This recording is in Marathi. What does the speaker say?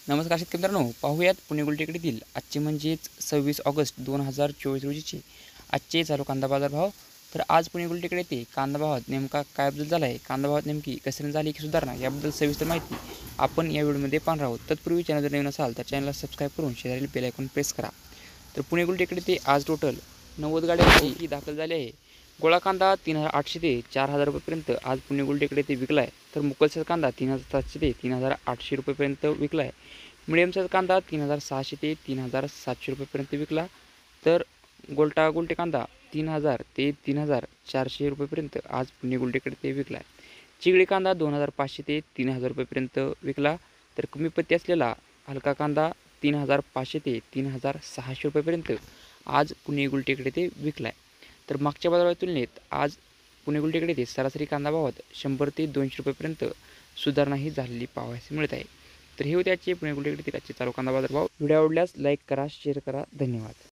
नमस्कार शेतकरी मित्रांनो, पाहूयात पुणे गुलटेकडीतील आजचे म्हणजेच 26 ऑगस्ट 2024 रोजीचे आजचे चालू कांदा बाजार भाव। तर आज पुणे गुलटेकडे येथे कांदा भावात नेमका काय बदल झाला आहे, कांदा भावात नेमकी घसरण झाली की सुधारणा याबद्दल सविस्तर माहिती आपण या व्हिडिओमध्ये पाहणार आहोत। तत्पूर्वी चॅनल जर नवीन असाल तर चॅनलला सबस्क्राईब करून शेजारील बेल आयकॉन प्रेस करा। तर पुणे गुलटेकडे ते आज टोटल 90 गाड्यांची दाखल झाली आहे। गोळा कांदा 3800 ते 4000 रुपयेपर्यंत आज पुणे गुलटेकडे ते विकला आहे। तर मुकलसेल कांदा 3700 ते 3800 रुपयेपर्यंत विकला आहे। मिडियम साईज कांदा 3600 ते 3700 रुपयेपर्यंत विकला। तर गुलटे कांदा 3000 ते 3400 रुपयेपर्यंत आज पुणे गुलटेकडे ते विकला आहे। चिगडी कांदा 2500 ते 3000 रुपयेपर्यंत विकला। तर कमी पत्ती असलेला हलका कांदा 3500 ते 3600 रुपयेपर्यंत आज पुणे गुलटेकडे ते विकला आहे। तर मागच्या बाजाराच्या तुलनेत आज पुणे गुलटेकडे ते सरासरी कांदा भावात 100 ते 200 रुपयेपर्यंत सुधारणाही झालेली पाहायला मिळत आहे। तर हे होते आजचे पुणे गुलटेकडे आजचे चालू कांदा बाजार भाव। व्हिडिओ आवडल्यास लाईक करा, शेअर करा। धन्यवाद।